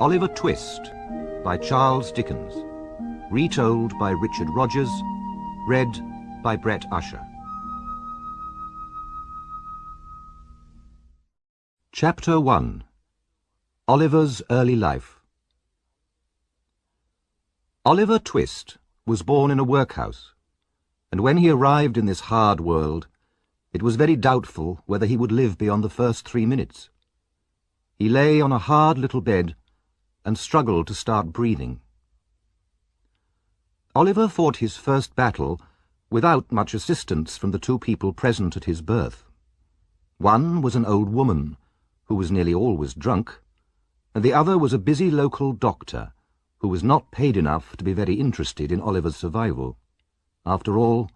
Oliver Twist by Charles Dickens. Retold by Richard Rogers. Read by Brett Usher. Chapter 1. Oliver's Early Life. Oliver Twist was born in a workhouse, and when he arrived in this hard world, it was very doubtful whether he would live beyond the first 3 minutes. He lay on a hard little bed and struggled to start breathing. Oliver fought his first battle without much assistance from the two people present at his birth. One was an old woman, who was nearly always drunk, and the other was a busy local doctor, who was not paid enough to be very interested in Oliver's survival. After all,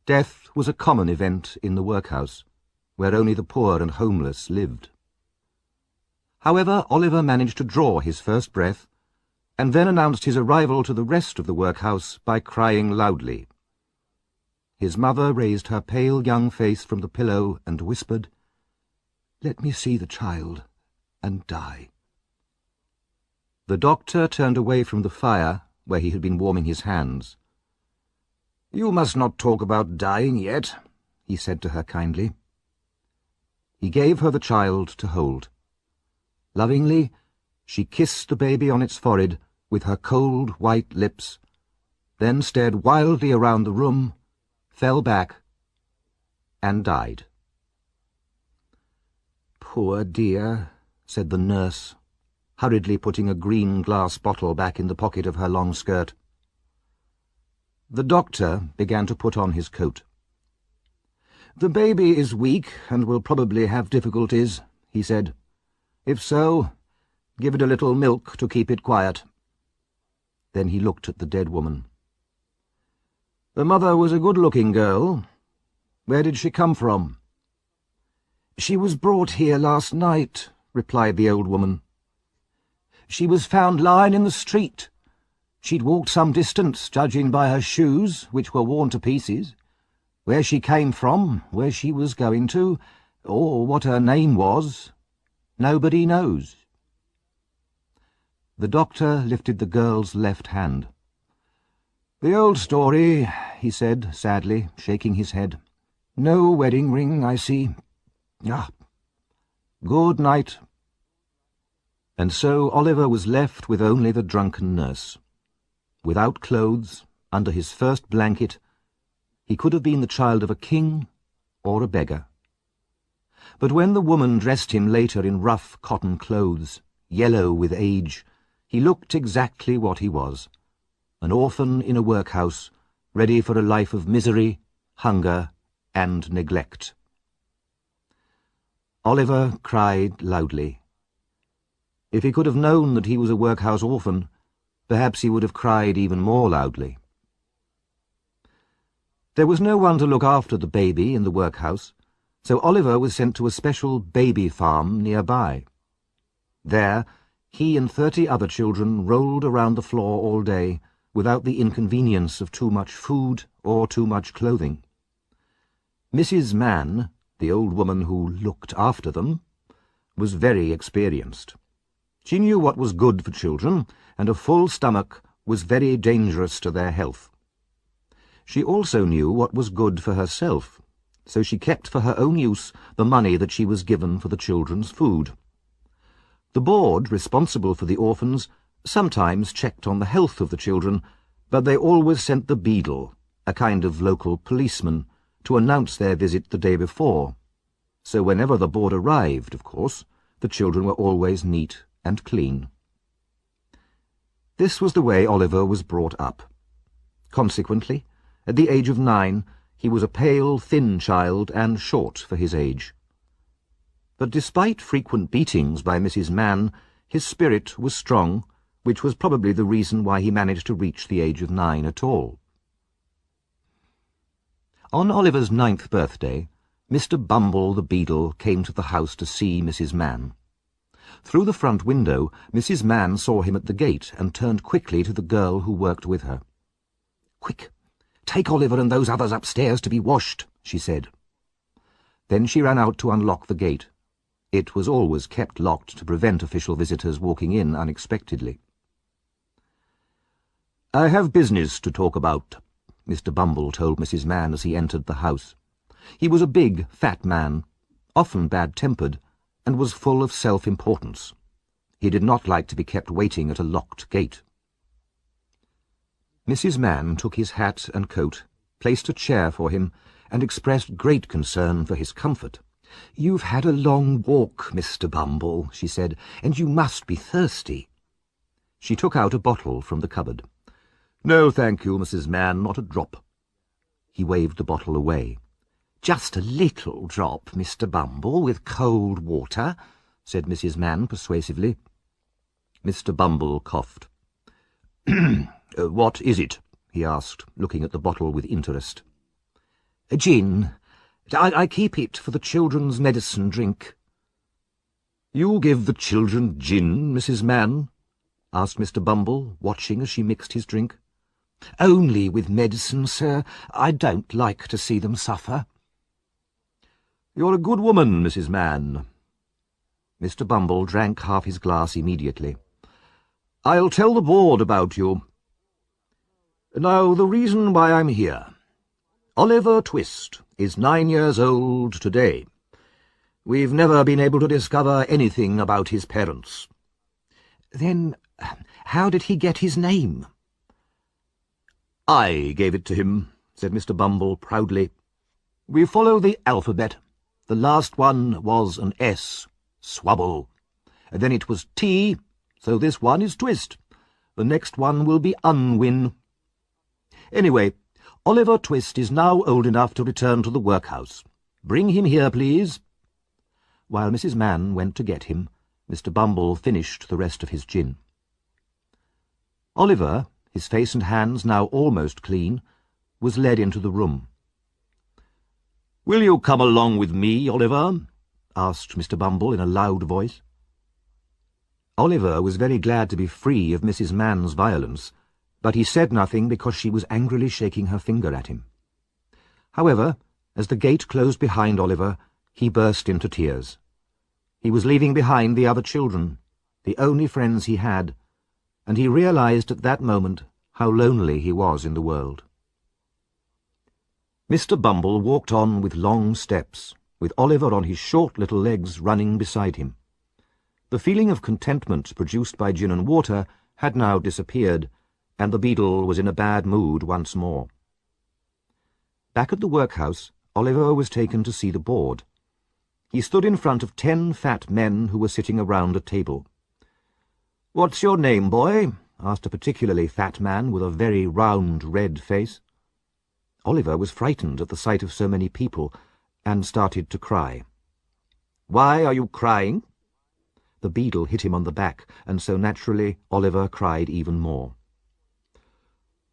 death was a common event in the workhouse, where only the poor and homeless lived. However, Oliver managed to draw his first breath, and then announced his arrival to the rest of the workhouse by crying loudly. His mother raised her pale young face from the pillow and whispered, "Let me see the child and die." The doctor turned away from the fire, where he had been warming his hands. "You must not talk about dying yet," he said to her kindly. He gave her the child to hold. Lovingly, she kissed the baby on its forehead with her cold white lips, then stared wildly around the room, fell back, and died. "Poor dear," said the nurse, hurriedly putting a green glass bottle back in the pocket of her long skirt. The doctor began to put on his coat. "The baby is weak and will probably have difficulties," he said. "If so, give it a little milk to keep it quiet." Then he looked at the dead woman. "The mother was a good-looking girl. Where did she come from?" "She was brought here last night," replied the old woman. "She was found lying in the street. She'd walked some distance, judging by her shoes, which were worn to pieces. Where she came from, where she was going to, or what her name was, nobody knows." The doctor lifted the girl's left hand. "The old story," he said sadly, shaking his head. "No wedding ring, I see. Ah, good night." And so Oliver was left with only the drunken nurse. Without clothes, under his first blanket, he could have been the child of a king or a beggar. But when the woman dressed him later in rough cotton clothes, yellow with age, he looked exactly what he was, an orphan in a workhouse, ready for a life of misery, hunger, and neglect. Oliver cried loudly. If he could have known that he was a workhouse orphan, perhaps he would have cried even more loudly. There was no one to look after the baby in the workhouse, so Oliver was sent to a special baby farm nearby. There, he and 30 other children rolled around the floor all day without the inconvenience of too much food or too much clothing. Mrs. Mann, the old woman who looked after them, was very experienced. She knew what was good for children, and a full stomach was very dangerous to their health. She also knew what was good for herself, so she kept for her own use the money that she was given for the children's food. The board responsible for the orphans sometimes checked on the health of the children, but they always sent the beadle, a kind of local policeman, to announce their visit the day before. So whenever the board arrived, of course, the children were always neat and clean. This was the way Oliver was brought up. Consequently, at the age of 9, he was a pale, thin child and short for his age. But despite frequent beatings by Mrs. Mann, his spirit was strong, which was probably the reason why he managed to reach the age of 9 at all. On Oliver's 9th birthday, Mr. Bumble the beadle came to the house to see Mrs. Mann. Through the front window, Mrs. Mann saw him at the gate and turned quickly to the girl who worked with her. "Quick! Take Oliver and those others upstairs to be washed," she said. Then she ran out to unlock the gate. It was always kept locked to prevent official visitors walking in unexpectedly. "I have business to talk about," Mr. Bumble told Mrs. Mann as he entered the house. He was a big, fat man, often bad-tempered, and was full of self-importance. He did not like to be kept waiting at a locked gate. Mrs. Mann took his hat and coat, placed a chair for him, and expressed great concern for his comfort. "You've had a long walk, Mr. Bumble," she said, "and you must be thirsty." She took out a bottle from the cupboard. "No, thank you, Mrs. Mann, not a drop." He waved the bottle away. "Just a little drop, Mr. Bumble, with cold water," said Mrs. Mann persuasively. Mr. Bumble coughed. "What is it?" he asked, looking at the bottle with interest. "Gin. I keep it for the children's medicine drink." "You give the children gin, Mrs. Mann?" asked Mr. Bumble, watching as she mixed his drink. "Only with medicine, sir. I don't like to see them suffer." "You're a good woman, Mrs. Mann." Mr. Bumble drank half his glass immediately. "I'll tell the board about you. Now, the reason why I'm here. Oliver Twist is 9 years old today. We've never been able to discover anything about his parents." "Then how did he get his name?" "I gave it to him," said Mr. Bumble proudly. "We follow the alphabet. The last one was an S, Swabble. And then it was T, so this one is Twist. The next one will be Unwin. Anyway, Oliver Twist is now old enough to return to the workhouse. Bring him here, please." While Mrs. Mann went to get him, Mr. Bumble finished the rest of his gin. Oliver, his face and hands now almost clean, was led into the room. "Will you come along with me, Oliver?" asked Mr. Bumble in a loud voice. Oliver was very glad to be free of Mrs. Mann's violence, but he said nothing because she was angrily shaking her finger at him. However, as the gate closed behind Oliver, he burst into tears. He was leaving behind the other children, the only friends he had, and he realized at that moment how lonely he was in the world. Mr. Bumble walked on with long steps, with Oliver on his short little legs running beside him. The feeling of contentment produced by gin and water had now disappeared, and the beadle was in a bad mood once more. Back at the workhouse, Oliver was taken to see the board. He stood in front of 10 fat men who were sitting around a table. "What's your name, boy?" asked a particularly fat man with a very round red face. Oliver was frightened at the sight of so many people, and started to cry. "Why are you crying?" The beadle hit him on the back, and so naturally Oliver cried even more.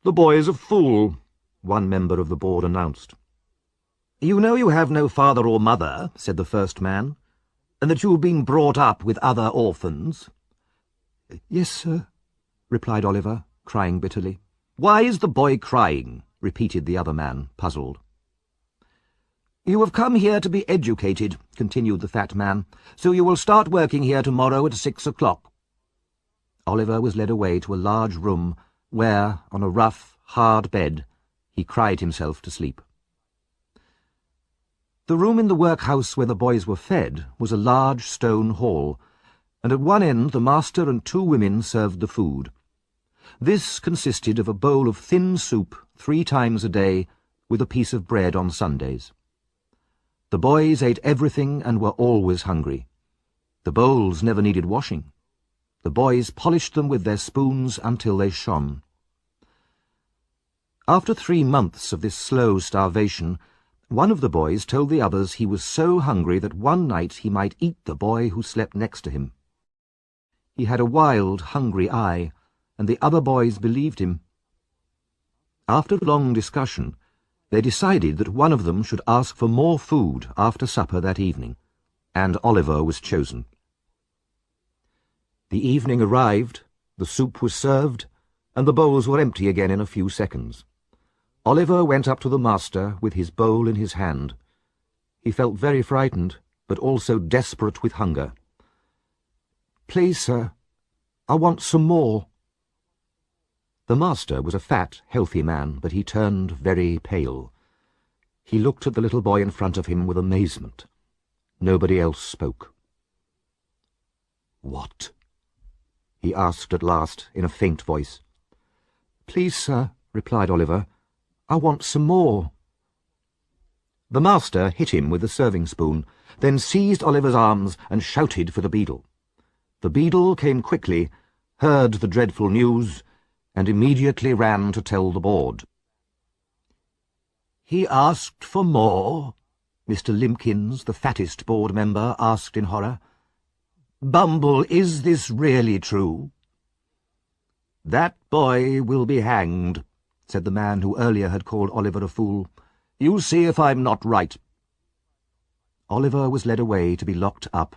"The boy is a fool," one member of the board announced. "You know you have no father or mother," said the first man, "and that you have been brought up with other orphans." "Yes, sir," replied Oliver, crying bitterly. "Why is the boy crying?" repeated the other man, puzzled. "You have come here to be educated," continued the fat man, "so you will start working here tomorrow at 6 o'clock. Oliver was led away to a large room where, on a rough, hard bed, he cried himself to sleep. The room in the workhouse where the boys were fed was a large stone hall, and at one end the master and 2 women served the food. This consisted of a bowl of thin soup 3 times a day, with a piece of bread on Sundays. The boys ate everything and were always hungry. The bowls never needed washing. The boys polished them with their spoons until they shone. After 3 months of this slow starvation, one of the boys told the others he was so hungry that one night he might eat the boy who slept next to him. He had a wild, hungry eye, and the other boys believed him. After long discussion, they decided that one of them should ask for more food after supper that evening, and Oliver was chosen. The evening arrived, the soup was served, and the bowls were empty again in a few seconds. Oliver went up to the master with his bowl in his hand. He felt very frightened, but also desperate with hunger. "Please, sir, I want some more." The master was a fat, healthy man, but he turned very pale. He looked at the little boy in front of him with amazement. Nobody else spoke. "What?" he asked at last, in a faint voice. "Please, sir," replied Oliver, "I want some more." The master hit him with the serving spoon, then seized Oliver's arms and shouted for the beadle. The beadle came quickly, heard the dreadful news, and immediately ran to tell the board. "He asked for more?" Mr. Limpkins, the fattest board member, asked in horror. "Bumble, is this really true?" "That boy will be hanged," said the man who earlier had called Oliver a fool. "You see if I'm not right." Oliver was led away to be locked up,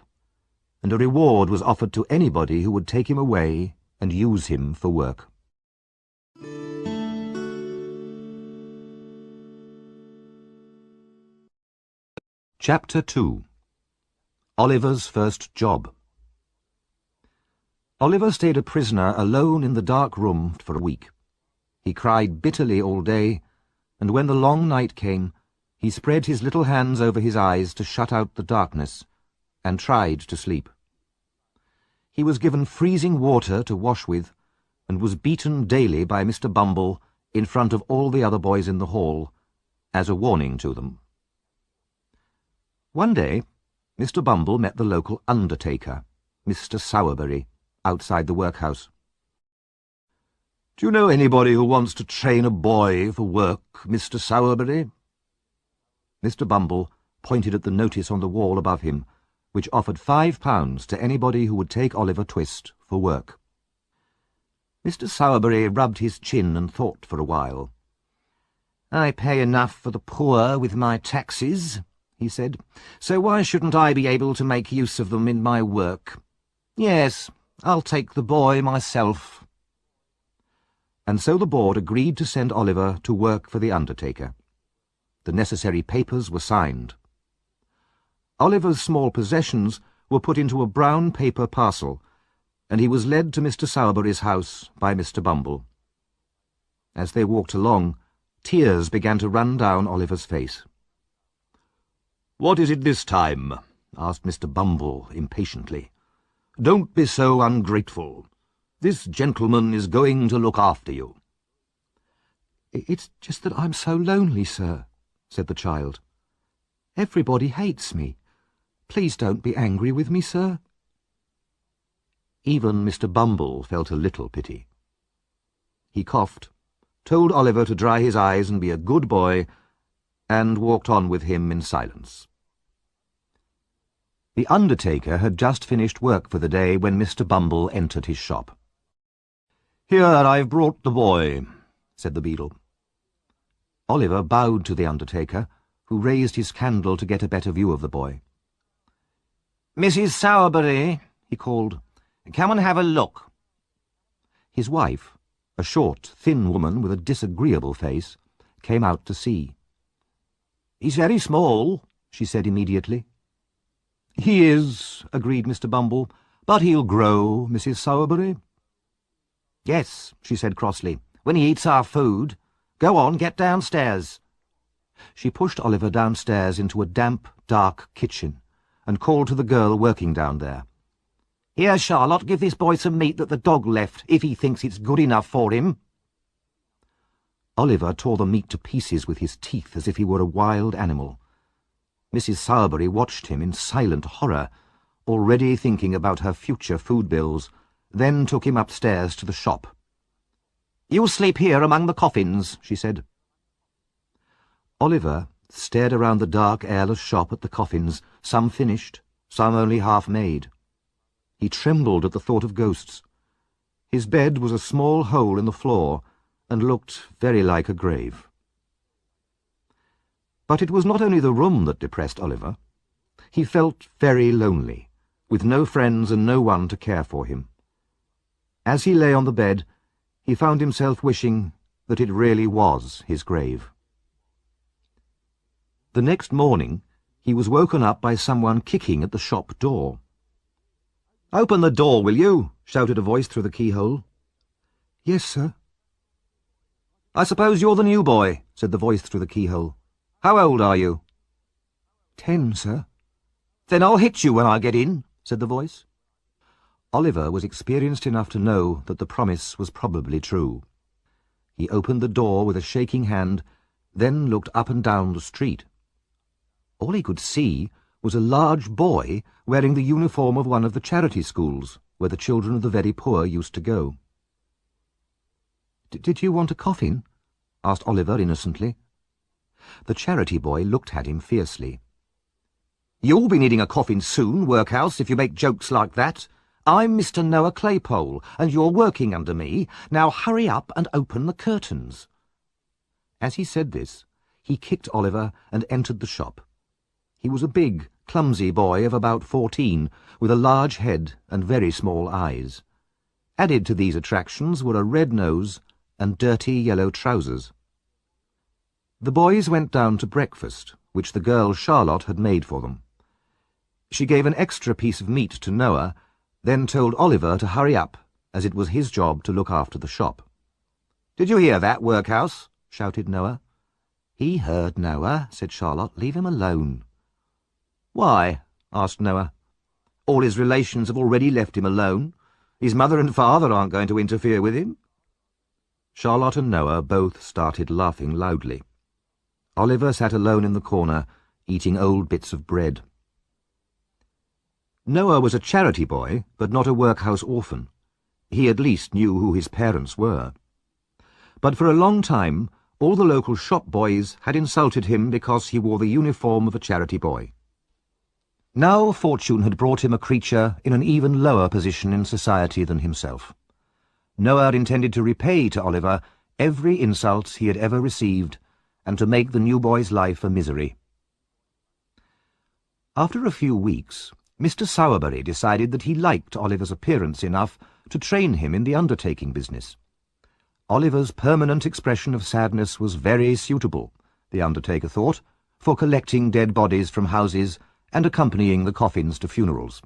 and a reward was offered to anybody who would take him away and use him for work. Chapter 2. Oliver's First Job. Oliver stayed a prisoner alone in the dark room for a week. He cried bitterly all day, and when the long night came, he spread his little hands over his eyes to shut out the darkness, and tried to sleep. He was given freezing water to wash with, and was beaten daily by Mr. Bumble in front of all the other boys in the hall, as a warning to them. One day, Mr. Bumble met the local undertaker, Mr. Sowerberry, outside the workhouse. "Do you know anybody who wants to train a boy for work, Mr. Sowerberry?" Mr. Bumble pointed at the notice on the wall above him, which offered £5 to anybody who would take Oliver Twist for work. Mr. Sowerberry rubbed his chin and thought for a while. "I pay enough for the poor with my taxes," he said, "so why shouldn't I be able to make use of them in my work? Yes, I'll take the boy myself." And so the board agreed to send Oliver to work for the undertaker. The necessary papers were signed. Oliver's small possessions were put into a brown paper parcel, and he was led to Mr. Sowerberry's house by Mr. Bumble. As they walked along, tears began to run down Oliver's face. "What is it this time?" asked Mr. Bumble impatiently. "Don't be so ungrateful. This gentleman is going to look after you." "It's just that I'm so lonely, sir," said the child. "Everybody hates me. Please don't be angry with me, sir." Even Mr. Bumble felt a little pity. He coughed, told Oliver to dry his eyes and be a good boy, and walked on with him in silence. The undertaker had just finished work for the day when Mr. Bumble entered his shop. "Here, I've brought the boy," said the beadle. Oliver bowed to the undertaker, who raised his candle to get a better view of the boy. "Mrs. Sowerberry," he called, "come and have a look." His wife, a short, thin woman with a disagreeable face, came out to see. "He's very small," she said immediately. "He is," agreed Mr. Bumble, "but he'll grow, Mrs. Sowerberry." "Yes," she said crossly, "when he eats our food. Go on, get downstairs." She pushed Oliver downstairs into a damp, dark kitchen, and called to the girl working down there. "Here, Charlotte, give this boy some meat that the dog left, if he thinks it's good enough for him." Oliver tore the meat to pieces with his teeth as if he were a wild animal. Mrs. Sowerberry watched him in silent horror, already thinking about her future food bills, then took him upstairs to the shop. "You'll sleep here among the coffins," she said. Oliver stared around the dark, airless shop at the coffins, some finished, some only half made. He trembled at the thought of ghosts. His bed was a small hole in the floor, and looked very like a grave. But it was not only the room that depressed Oliver. He felt very lonely, with no friends and no one to care for him. As he lay on the bed, he found himself wishing that it really was his grave. The next morning, he was woken up by someone kicking at the shop door. "Open the door, will you?" shouted a voice through the keyhole. "Yes, sir." "I suppose you're the new boy," said the voice through the keyhole. "How old are you?" 10, sir." "Then I'll hit you when I get in," said the voice. Oliver was experienced enough to know that the promise was probably true. He opened the door with a shaking hand, then looked up and down the street. All he could see was a large boy wearing the uniform of one of the charity schools, where the children of the very poor used to go. "Did you want a coffin?" asked Oliver innocently. The charity boy looked at him fiercely. "You'll be needing a coffin soon, workhouse, if you make jokes like that. I'm Mr. Noah Claypole, and you're working under me. Now hurry up and open the curtains." As he said this, he kicked Oliver and entered the shop. He was a big, clumsy boy of about 14, with a large head and very small eyes. Added to these attractions were a red nose and dirty yellow trousers. The boys went down to breakfast, which the girl Charlotte had made for them. She gave an extra piece of meat to Noah, then told Oliver to hurry up, as it was his job to look after the shop. "Did you hear that, workhouse?" shouted Noah. "He heard, Noah," said Charlotte. "Leave him alone." "Why?" asked Noah. "All his relations have already left him alone. His mother and father aren't going to interfere with him." Charlotte and Noah both started laughing loudly. Oliver sat alone in the corner, eating old bits of bread. Noah was a charity boy, but not a workhouse orphan. He at least knew who his parents were. But for a long time, all the local shop boys had insulted him because he wore the uniform of a charity boy. Now fortune had brought him a creature in an even lower position in society than himself. Noah intended to repay to Oliver every insult he had ever received, and to make the new boy's life a misery. After a few weeks, Mr. Sowerberry decided that he liked Oliver's appearance enough to train him in the undertaking business. Oliver's permanent expression of sadness was very suitable, the undertaker thought, for collecting dead bodies from houses and accompanying the coffins to funerals.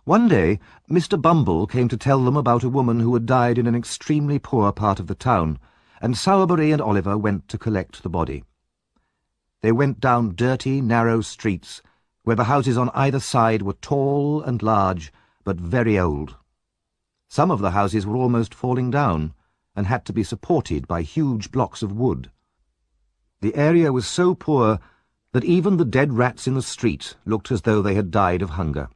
One day, Mr. Bumble came to tell them about a woman who had died in an extremely poor part of the town, and Sowerberry and Oliver went to collect the body. They went down dirty, narrow streets, where the houses on either side were tall and large, but very old. Some of the houses were almost falling down, and had to be supported by huge blocks of wood. The area was so poor that even the dead rats in the street looked as though they had died of hunger.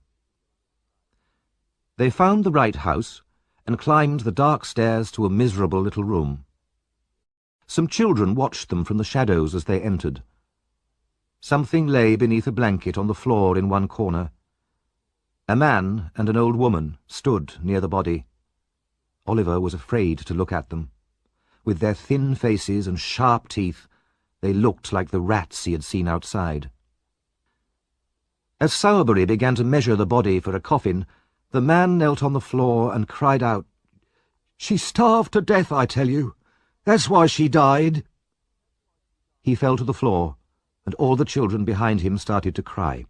They found the right house, and climbed the dark stairs to a miserable little room. Some children watched them from the shadows as they entered. Something lay beneath a blanket on the floor in one corner. A man and an old woman stood near the body. Oliver was afraid to look at them. With their thin faces and sharp teeth, they looked like the rats he had seen outside. As Sowerberry began to measure the body for a coffin, the man knelt on the floor and cried out, "She starved to death, I tell you. That's why she died." He fell to the floor, and all the children behind him started to cry.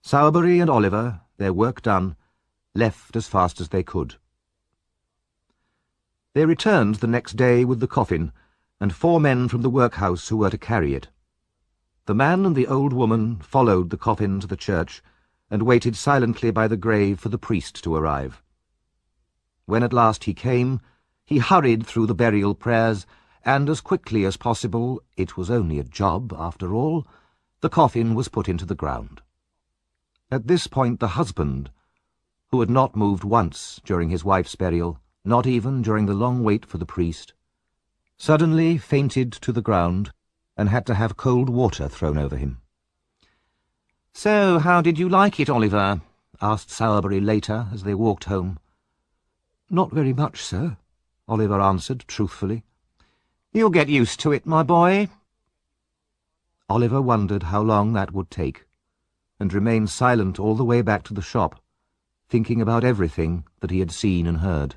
Sowerberry and Oliver, their work done, left as fast as they could. They returned the next day with the coffin, and 4 men from the workhouse who were to carry it. The man and the old woman followed the coffin to the church, and waited silently by the grave for the priest to arrive. When at last he came, he hurried through the burial prayers, and as quickly as possible, it was only a job after all, the coffin was put into the ground. At this point the husband, who had not moved once during his wife's burial, not even during the long wait for the priest, suddenly fainted to the ground and had to have cold water thrown over him. "So, how did you like it, Oliver?" asked Sowerberry later as they walked home. "Not very much, sir," Oliver answered truthfully. "You'll get used to it, my boy." Oliver wondered how long that would take, and remained silent all the way back to the shop, thinking about everything that he had seen and heard.